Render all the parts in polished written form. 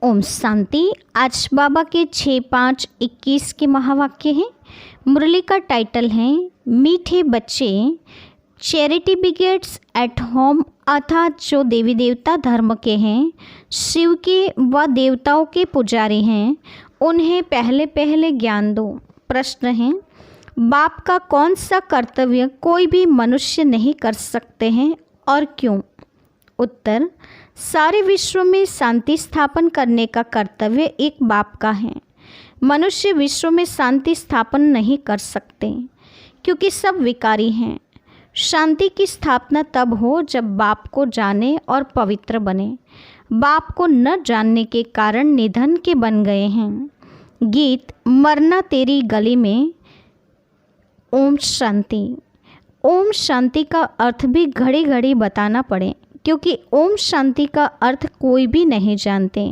ओम शांति। आज बाबा के 6-5-21 के महावाक्य हैं। मुरली का टाइटल है मीठे बच्चे। चैरिटी बिगेट्स एट होम, अर्थात जो देवी देवता धर्म के हैं, शिव के व देवताओं के पुजारी हैं, उन्हें पहले पहले ज्ञान दो। प्रश्न है, बाप का कौन सा कर्तव्य कोई भी मनुष्य नहीं कर सकते हैं और क्यों? उत्तर, सारे विश्व में शांति स्थापन करने का कर्तव्य एक बाप का है। मनुष्य विश्व में शांति स्थापन नहीं कर सकते क्योंकि सब विकारी हैं। शांति की स्थापना तब हो जब बाप को जाने और पवित्र बने। बाप को न जानने के कारण निधन के बन गए हैं। गीत मरना तेरी गली में। ओम शांति। ओम शांति का अर्थ भी घड़ी घड़ी बताना पड़े क्योंकि ओम शांति का अर्थ कोई भी नहीं जानते।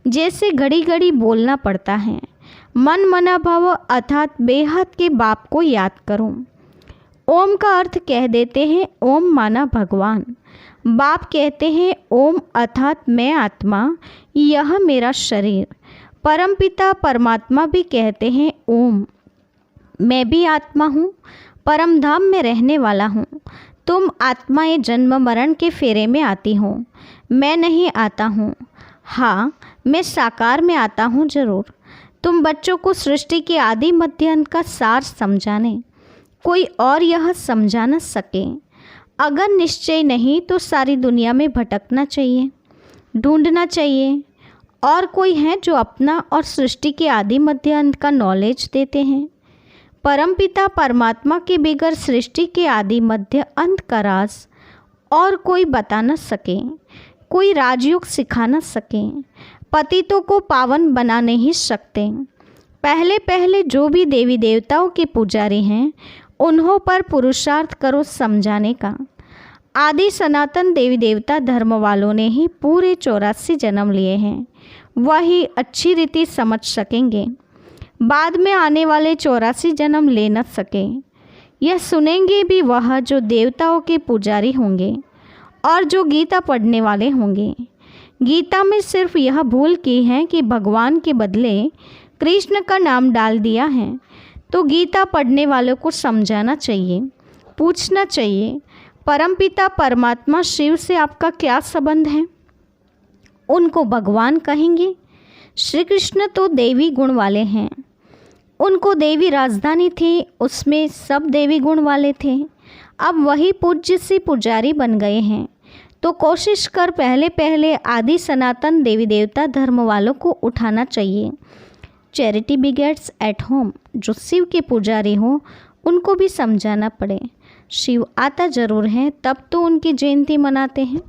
जैसे घड़ी घड़ी बोलना पड़ता है, मन मना भाव अर्थात बेहद के बाप को याद करो। ओम का अर्थ कह देते हैं ओम माना भगवान। बाप कहते हैं ओम अर्थात मैं आत्मा, यह मेरा शरीर। परमपिता परमात्मा भी कहते हैं ओम, मैं भी आत्मा हूँ, परम धाम में रहने वाला हूँ। तुम आत्माएं जन्म मरण के फेरे में आती हो, मैं नहीं आता हूँ। हाँ, मैं साकार में आता हूँ जरूर। तुम बच्चों को सृष्टि के आदि मध्य अंत का सार समझाने, कोई और यह समझा न सके। अगर निश्चय नहीं तो सारी दुनिया में भटकना चाहिए, ढूंढना चाहिए। और कोई है जो अपना और सृष्टि के आदि मध्य अंत का नॉलेज देते हैं। परमपिता परमात्मा के बगैर सृष्टि के आदि मध्य अंत का राज और कोई बता न सके, कोई राजयोग सिखा न सके। पतितों को पावन बना नहीं सकते। पहले पहले जो भी देवी देवताओं के पुजारी हैं, उन्हों पर पुरुषार्थ करो समझाने का। आदि सनातन देवी देवता धर्म वालों ने ही पूरे 84 जन्म लिए हैं, वही अच्छी रीति समझ सकेंगे। बाद में आने वाले 84 जन्म ले न सके। यह सुनेंगे भी वह जो देवताओं के पुजारी होंगे और जो गीता पढ़ने वाले होंगे। गीता में सिर्फ यह भूल की है कि भगवान के बदले कृष्ण का नाम डाल दिया है। तो गीता पढ़ने वालों को समझाना चाहिए, पूछना चाहिए, परमपिता परमात्मा शिव से आपका क्या संबंध है? उनको भगवान कहेंगे। श्री कृष्ण तो देवी गुण वाले हैं। उनको देवी राजधानी थी, उसमें सब देवी गुण वाले थे। अब वही पूज्य से पुजारी बन गए हैं। तो कोशिश कर पहले पहले आदि सनातन देवी देवता धर्म वालों को उठाना चाहिए। चैरिटी बिगेट्स एट होम, जो शिव के पुजारी हो उनको भी समझाना पड़े। शिव आता जरूर है, तब तो उनकी जयंती मनाते हैं।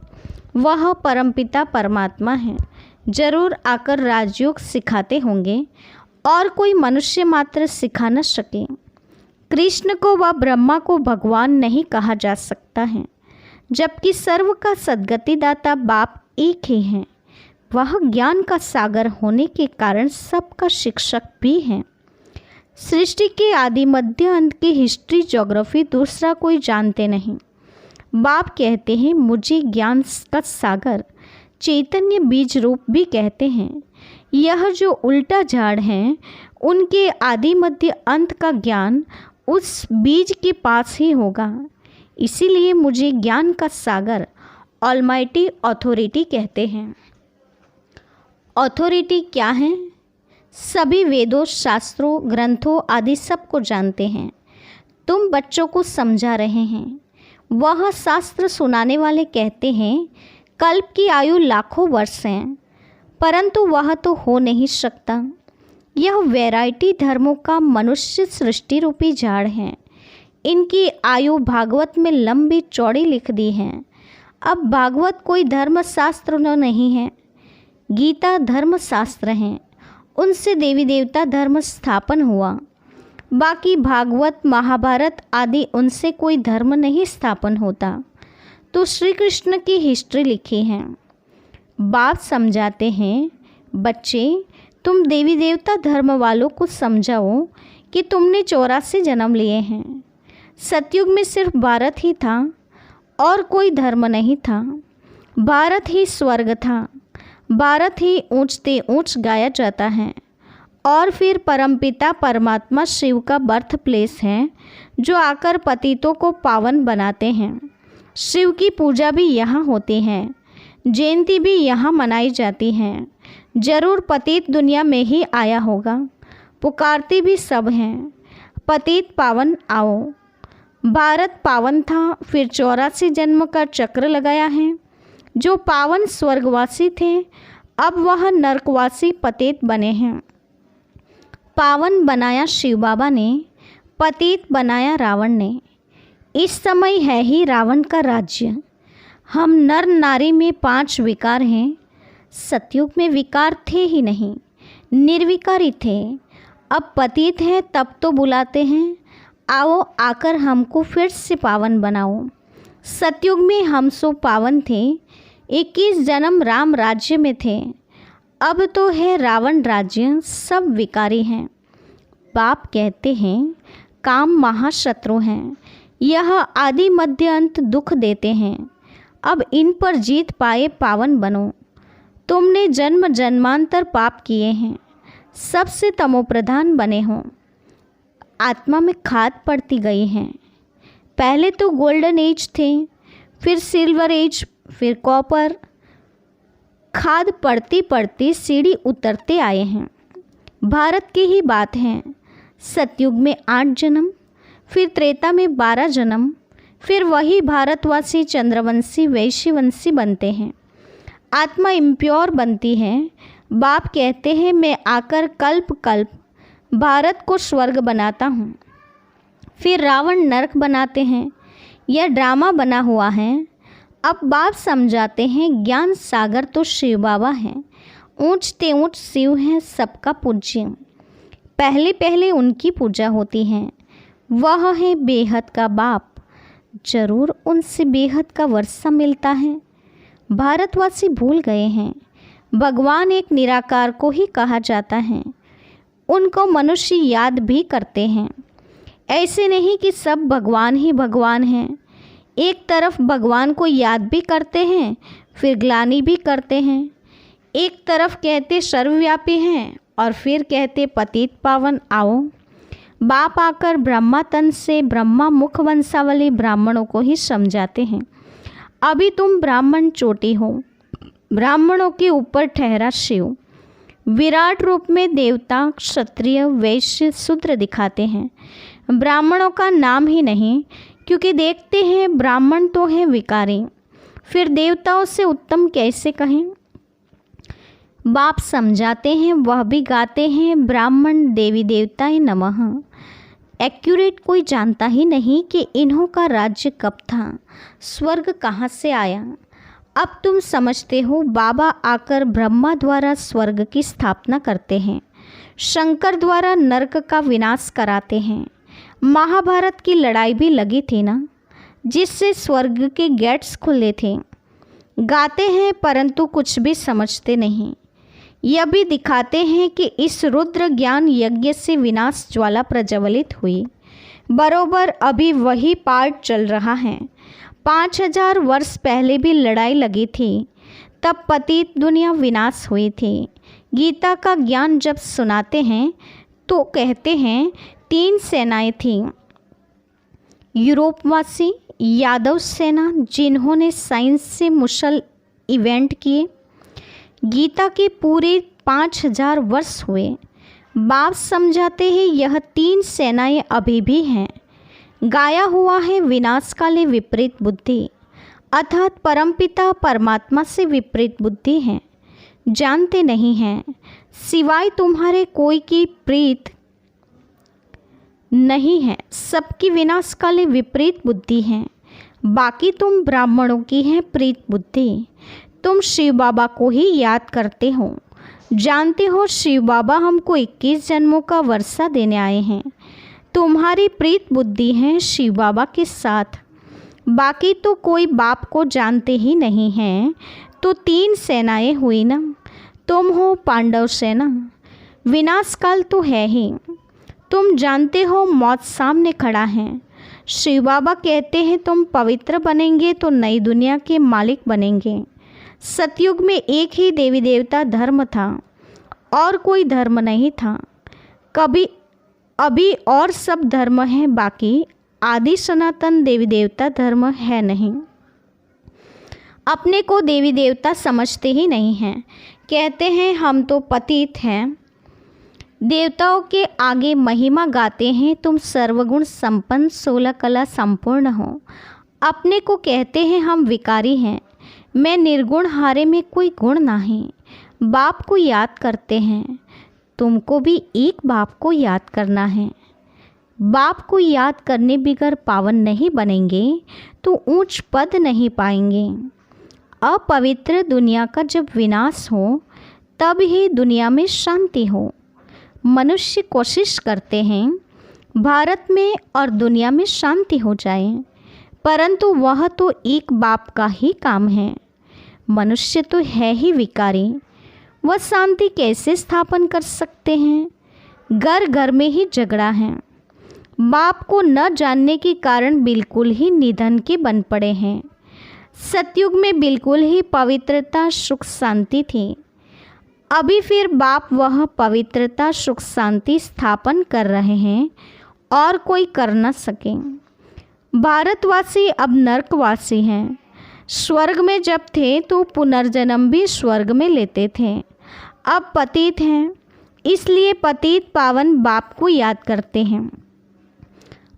वह परमपिता परमात्मा हैं, जरूर आकर राजयोग सिखाते होंगे और कोई मनुष्य मात्र सिखा न सके। कृष्ण को व ब्रह्मा को भगवान नहीं कहा जा सकता है, जबकि सर्व का सद्गति दाता बाप एक ही हैं। वह ज्ञान का सागर होने के कारण सबका शिक्षक भी हैं। सृष्टि के आदि मध्य अंत की हिस्ट्री ज्योग्राफी दूसरा कोई जानते नहीं। बाप कहते हैं मुझे ज्ञान का सागर, चैतन्य बीज रूप भी कहते हैं। यह जो उल्टा झाड़ हैं, उनके आदि मध्य अंत का ज्ञान उस बीज के पास ही होगा। इसीलिए मुझे ज्ञान का सागर ऑलमाइटी अथॉरिटी कहते हैं। अथॉरिटी क्या है? सभी वेदों, शास्त्रों, ग्रंथों आदि सब को जानते हैं। तुम बच्चों को समझा रहे हैं। वह शास्त्र सुनाने वाले कहते हैं कल्प की आयु लाखों वर्ष है, परंतु वह तो हो नहीं सकता। यह वैरायटी धर्मों का मनुष्य सृष्टि रूपी झाड़ है। इनकी आयु भागवत में लंबी चौड़ी लिख दी है। अब भागवत कोई धर्मशास्त्र नहीं है, गीता धर्मशास्त्र हैं। उनसे देवी देवता धर्म स्थापन हुआ। बाकी भागवत, महाभारत आदि उनसे कोई धर्म नहीं स्थापन होता। तो श्री कृष्ण की हिस्ट्री लिखी है। बाप समझाते हैं बच्चे, तुम देवी देवता धर्म वालों को समझाओ कि तुमने 84 जन्म लिए हैं। सतयुग में सिर्फ भारत ही था और कोई धर्म नहीं था। भारत ही स्वर्ग था। भारत ही ऊंचते ऊंच गाया जाता है। और फिर परमपिता परमात्मा शिव का बर्थ प्लेस है, जो आकर पतितों को पावन बनाते हैं। शिव की पूजा भी यहाँ होती है, जयंती भी यहाँ मनाई जाती है। जरूर पतित दुनिया में ही आया होगा, पुकारते भी सब हैं, पतित पावन आओ। भारत पावन था, फिर 84 जन्म का चक्र लगाया है। जो पावन स्वर्गवासी थे, अब वह नरकवासी पतित बने हैं। पावन बनाया शिव बाबा ने, पतित बनाया रावण ने। इस समय है ही रावण का राज्य। हम नर नारी में 5 विकार हैं। सतयुग में विकार थे ही नहीं, निर्विकारी थे। अब पतित है तब तो बुलाते हैं, आओ आकर हमको फिर से पावन बनाओ। सतयुग में हम सो पावन थे, 21 जन्म राम राज्य में थे। अब तो है रावण राज्य, सब विकारी हैं। बाप कहते हैं काम महाशत्रु हैं, यह आदि मध्य अंत दुख देते हैं। अब इन पर जीत पाए पावन बनो। तुमने जन्म जन्मांतर पाप किए हैं, सबसे तमोप्रधान बने हो। आत्मा में खाद पड़ती गई है। पहले तो गोल्डन एज थे, फिर सिल्वर एज, फिर कॉपर। खाद पड़ती पड़ती सीढ़ी उतरते आए हैं। भारत की ही बात है। सतयुग में 8 जन्म, फिर त्रेता में 12 जन्म, फिर वही भारतवासी चंद्रवंशी वैश्यवंशी बनते हैं। आत्मा इम्प्योर बनती है। बाप कहते हैं मैं आकर कल्प कल्प भारत को स्वर्ग बनाता हूँ। फिर रावण नरक बनाते हैं। यह ड्रामा बना हुआ है। अब बाप समझाते हैं ज्ञान सागर तो शिव बाबा हैं, ऊंचते ऊंच शिव हैं सबका पूज्य। पहले पहले उनकी पूजा होती है। वह है बेहद का बाप, जरूर उनसे बेहद का वर्षा मिलता है। भारतवासी भूल गए हैं, भगवान एक निराकार को ही कहा जाता है। उनको मनुष्य याद भी करते हैं। ऐसे नहीं कि सब भगवान ही भगवान हैं। एक तरफ भगवान को याद भी करते हैं, फिर ग्लानि भी करते हैं। एक तरफ कहते सर्वव्यापी हैं और फिर कहते पतित पावन आओ। बाप आकर ब्रह्मा तन से ब्रह्मा मुख वंशावली ब्राह्मणों को ही समझाते हैं। अभी तुम ब्राह्मण चोटी हो, ब्राह्मणों के ऊपर ठहरा शिव। विराट रूप में देवता क्षत्रिय वैश्य शूद्र दिखाते हैं। ब्राह्मणों का नाम ही नहीं, क्योंकि देखते हैं ब्राह्मण तो हैं विकारी, फिर देवताओं से उत्तम कैसे कहें। बाप समझाते हैं, वह भी गाते हैं ब्राह्मण देवी देवताएं नमः। एक्यूरेट कोई जानता ही नहीं कि इन्हों का राज्य कब था, स्वर्ग कहाँ से आया। अब तुम समझते हो बाबा आकर ब्रह्मा द्वारा स्वर्ग की स्थापना करते हैं, शंकर द्वारा नरक का विनाश कराते हैं। महाभारत की लड़ाई भी लगी थी ना, जिससे स्वर्ग के गेट्स खुले थे। गाते हैं परंतु कुछ भी समझते नहीं। यह भी दिखाते हैं कि इस रुद्र ज्ञान यज्ञ से विनाश ज्वाला प्रज्वलित हुई। बरोबर अभी वही पार्ट चल रहा है। 5000 वर्ष पहले भी लड़ाई लगी थी, तब पतित दुनिया विनाश हुई थी। गीता का ज्ञान जब सुनाते हैं तो कहते हैं 3 सेनाएं थीं। यूरोपवासी, यादव सेना जिन्होंने साइंस से मुसल इवेंट किए। गीता के पूरे 5000 वर्ष हुए। बाप समझाते हैं यह 3 सेनाएं अभी भी हैं। गाया हुआ है विनाशकाले विपरीत बुद्धि, अर्थात परमपिता परमात्मा से विपरीत बुद्धि है। जानते नहीं हैं, सिवाय तुम्हारे कोई की प्रीत नहीं है। सबकी विनाशकाले विपरीत बुद्धि है। बाकी तुम ब्राह्मणों की है प्रीत बुद्धि। तुम शिव बाबा को ही याद करते हो। जानते हो शिव बाबा हमको 21 जन्मों का वर्षा देने आए हैं। तुम्हारी प्रीत बुद्धि है शिव बाबा के साथ। बाकी तो कोई बाप को जानते ही नहीं हैं। तो 3 सेनाएं हुई ना, तुम हो पांडव सेना। विनाश काल तो है ही। तुम जानते हो मौत सामने खड़ा है। शिव बाबा कहते हैं तुम पवित्र बनेंगे तो नई दुनिया के मालिक बनेंगे। सतयुग में एक ही देवी देवता धर्म था और कोई धर्म नहीं था। कभी अभी और सब धर्म हैं, बाकी आदि सनातन देवी देवता धर्म है नहीं। अपने को देवी देवता समझते ही नहीं हैं, कहते हैं हम तो पतित हैं। देवताओं के आगे महिमा गाते हैं, तुम सर्वगुण संपन्न 16 कला संपूर्ण हो। अपने को कहते हैं हम विकारी हैं, मैं निर्गुण, हारे में कोई गुण नहीं। बाप को याद करते हैं, तुमको भी एक बाप को याद करना है। बाप को याद करने बिगर पावन नहीं बनेंगे तो ऊंच पद नहीं पाएंगे। अपवित्र दुनिया का जब विनाश हो तब ही दुनिया में शांति हो। मनुष्य कोशिश करते हैं भारत में और दुनिया में शांति हो जाए, परंतु वह तो एक बाप का ही काम है। मनुष्य तो है ही विकारी, वह शांति कैसे स्थापन कर सकते हैं। घर घर में ही झगड़ा है। बाप को न जानने के कारण बिल्कुल ही निधन के बन पड़े हैं। सतयुग में बिल्कुल ही पवित्रता सुख शांति थी। अभी फिर बाप वह पवित्रता सुख शांति स्थापन कर रहे हैं और कोई कर न सके। भारतवासी अब नरकवासी हैं। स्वर्ग में जब थे तो पुनर्जन्म भी स्वर्ग में लेते थे, अब पतित हैं, इसलिए पतित पावन बाप को याद करते हैं।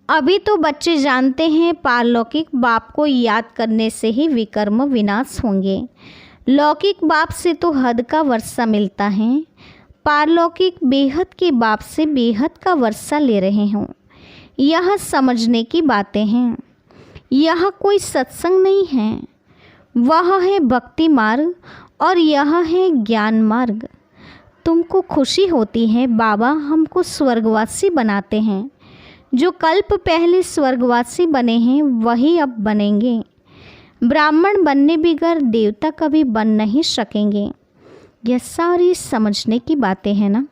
अभी तो बच्चे जानते हैं पारलौकिक बाप को याद करने से ही विकर्म विनाश होंगे। लौकिक बाप से तो हद का वर्षा मिलता है, पारलौकिक बेहद के बाप से बेहद का वर्षा ले रहे हों। यह समझने की बातें हैं। यह कोई सत्संग नहीं है, वह है भक्ति मार्ग और यह है ज्ञान मार्ग। तुमको खुशी होती है बाबा हमको स्वर्गवासी बनाते हैं। जो कल्प पहले स्वर्गवासी बने हैं वही अब बनेंगे। ब्राह्मण बनने बिगर देवता कभी बन नहीं सकेंगे। यह सारी समझने की बातें हैं ना।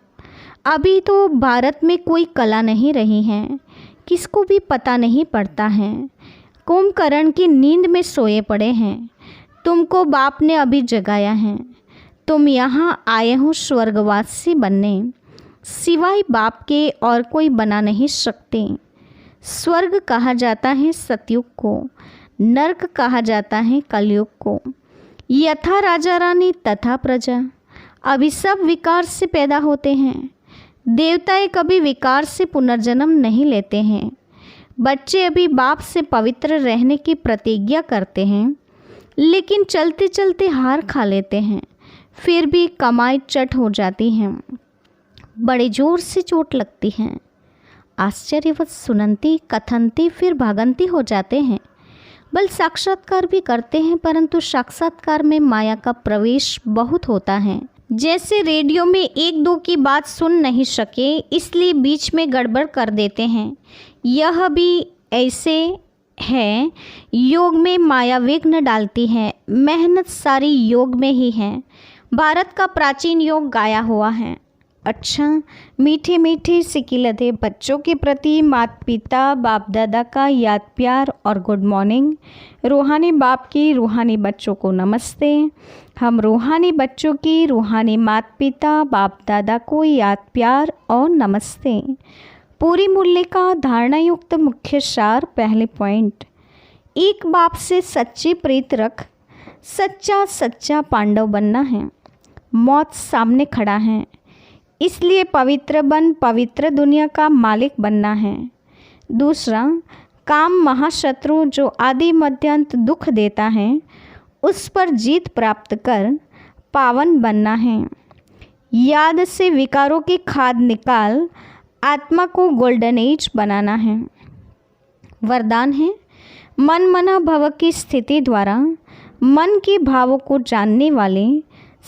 अभी तो भारत में कोई कला नहीं रही है, किसको भी पता नहीं पड़ता है। कुंभकर्ण की नींद में सोए पड़े हैं, तुमको बाप ने अभी जगाया है। तुम यहाँ आए हो स्वर्गवासी बनने, सिवाय बाप के और कोई बना नहीं सकते। स्वर्ग कहा जाता है सतयुग को, नरक कहा जाता है कलयुग को। यथा राजा रानी तथा प्रजा, अभी सब विकार से पैदा होते हैं। देवताएं कभी विकार से पुनर्जन्म नहीं लेते हैं। बच्चे अभी बाप से पवित्र रहने की प्रतिज्ञा करते हैं, लेकिन चलते चलते हार खा लेते हैं, फिर भी कमाई चट हो जाती हैं, बड़े जोर से चोट लगती हैं। आश्चर्यवत सुनंती कथनती फिर भागंती हो जाते हैं। बल साक्षात्कार भी करते हैं, परंतु साक्षात्कार में माया का प्रवेश बहुत होता है। जैसे रेडियो में एक दो की बात सुन नहीं सके, इसलिए बीच में गड़बड़ कर देते हैं। यह भी ऐसे है। योग में माया विघ्न डालती है, मेहनत सारी योग में ही है। भारत का प्राचीन योग गाया हुआ है। अच्छा, मीठे मीठे सिकिलते बच्चों के प्रति माता पिता बाप दादा का याद प्यार और गुड मॉर्निंग। रूहानी बाप की रूहानी बच्चों को नमस्ते। हम रूहानी बच्चों की रूहानी माता पिता बाप दादा को याद प्यार और नमस्ते। पूरी मूल्य का धारणा युक्त मुख्य सार। पहले पॉइंट, एक बाप से सच्ची प्रीत रख। सच्चा सच्चा पांडव बनना है। मौत सामने खड़ा है, इसलिए पवित्र बन पवित्र दुनिया का मालिक बनना है। दूसरा, काम महाशत्रु जो आदि मध्यांत दुख देता है, उस पर जीत प्राप्त कर पावन बनना है। याद से विकारों की खाद निकाल आत्मा को गोल्डन एज बनाना है। वरदान है, मन मना भव की स्थिति द्वारा मन के भावों को जानने वाले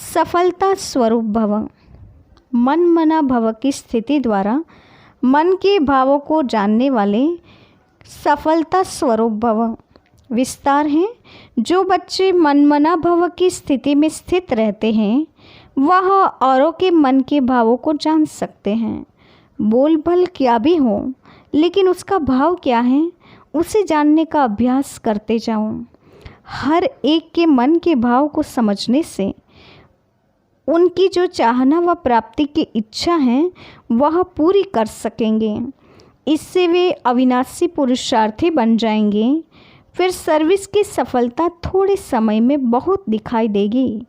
सफलता स्वरूप भव। मन मना भव की स्थिति द्वारा मन के भावों को जानने वाले सफलता स्वरूप भव। विस्तार है, जो बच्चे मन मना भव की स्थिति में स्थित रहते हैं वह औरों के मन के भावों को जान सकते हैं। बोल भल क्या भी हो, लेकिन उसका भाव क्या है उसे जानने का अभ्यास करते जाओ। हर एक के मन के भाव को समझने से उनकी जो चाहना व प्राप्ति की इच्छा है वह पूरी कर सकेंगे। इससे वे अविनाशी पुरुषार्थी बन जाएंगे। फिर सर्विस की सफलता थोड़े समय में बहुत दिखाई देगी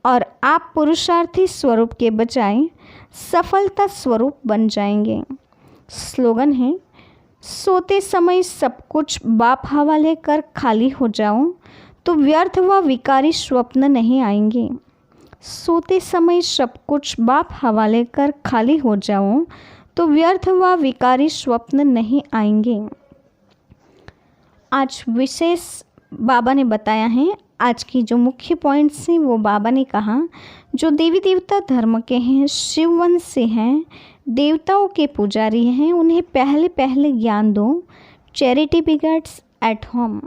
और आप पुरुषार्थी स्वरूप के बजाय सफलता स्वरूप बन जाएंगे। स्लोगन है, सोते समय सब कुछ बाप हवाले कर खाली हो जाओ तो व्यर्थ व विकारी स्वप्न नहीं आएंगे। सोते समय सब कुछ बाप हवाले कर खाली हो जाओ तो व्यर्थ व विकारी स्वप्न नहीं आएंगे। आज विशेष बाबा ने बताया है। आज की जो मुख्य पॉइंट्स हैं वो बाबा ने कहा, जो देवी देवता धर्म के हैं, शिववंश से हैं, देवताओं के पुजारी हैं, उन्हें पहले पहले ज्ञान दो। Charity begets at home.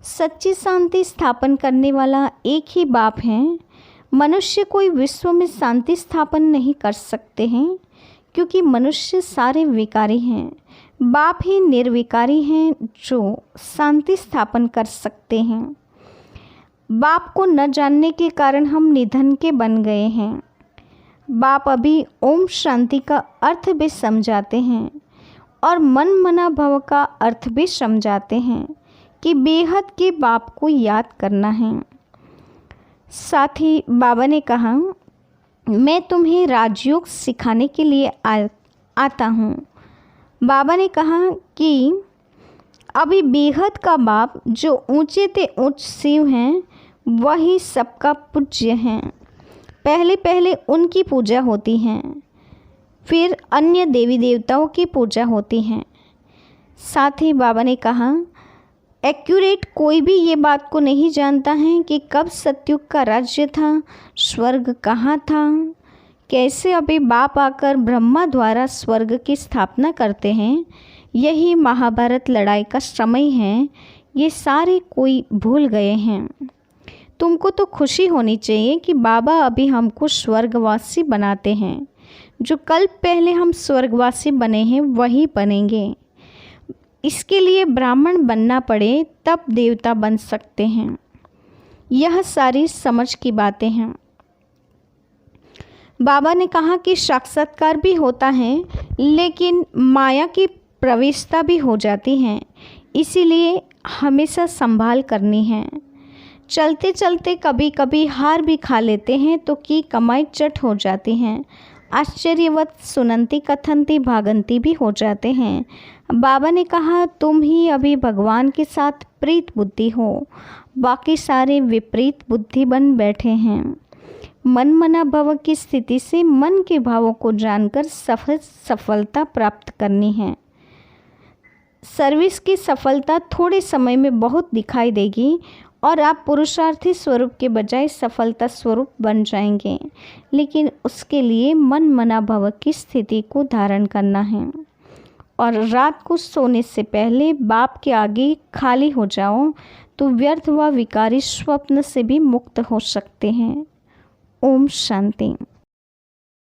सच्ची शांति स्थापन करने वाला एक ही बाप है। मनुष्य कोई विश्व में शांति स्थापन नहीं कर सकते हैं क्योंकि मनुष्य सारे विकारी हैं। बाप ही निर्विकारी हैं जो शांति स्थापन कर सकते हैं। बाप को न जानने के कारण हम निधन के बन गए हैं। बाप अभी ओम शांति का अर्थ भी समझाते हैं और मन मना भव का अर्थ भी समझाते हैं कि बेहद के बाप को याद करना है। साथ ही बाबा ने कहा, मैं तुम्हें राजयोग सिखाने के लिए आता हूँ। बाबा ने कहा कि अभी बेहद का बाप जो ऊंचे ते ऊंच शिव हैं वही सबका पूज्य हैं। पहले पहले उनकी पूजा होती है, फिर अन्य देवी देवताओं की पूजा होती है। साथ ही बाबा ने कहा, एक्यूरेट कोई भी ये बात को नहीं जानता है कि कब सतयुग का राज्य था, स्वर्ग कहाँ था, कैसे अभी बाप आकर ब्रह्मा द्वारा स्वर्ग की स्थापना करते हैं, यही महाभारत लड़ाई का समय है, ये सारे कोई भूल गए हैं। तुमको तो खुशी होनी चाहिए कि बाबा अभी हमको स्वर्गवासी बनाते हैं। जो कल पहले हम स्वर्गवासी बने हैं वही बनेंगे। इसके लिए ब्राह्मण बनना पड़े तब देवता बन सकते हैं। यह सारी समझ की बातें हैं। बाबा ने कहा कि साक्षात्कार भी होता है लेकिन माया की प्रवेशता भी हो जाती है, इसीलिए हमेशा संभाल करनी है। चलते चलते कभी कभी हार भी खा लेते हैं तो की कमाई चट हो जाती है। आश्चर्यवत सुनंती कथनती भागंती भी हो जाते हैं। बाबा ने कहा, तुम ही अभी भगवान के साथ प्रीत बुद्धि हो, बाकी सारे विपरीत बुद्धि बन बैठे हैं। मन मना भव की स्थिति से मन के भावों को जानकर सफलता प्राप्त करनी है। सर्विस की सफलता थोड़े समय में बहुत दिखाई देगी और आप पुरुषार्थी स्वरूप के बजाय सफलता स्वरूप बन जाएंगे, लेकिन उसके लिए मन मना भव की स्थिति को धारण करना है। और रात को सोने से पहले बाप के आगे खाली हो जाओ तो व्यर्थ व विकारी स्वप्न से भी मुक्त हो सकते हैं। ओम शांति।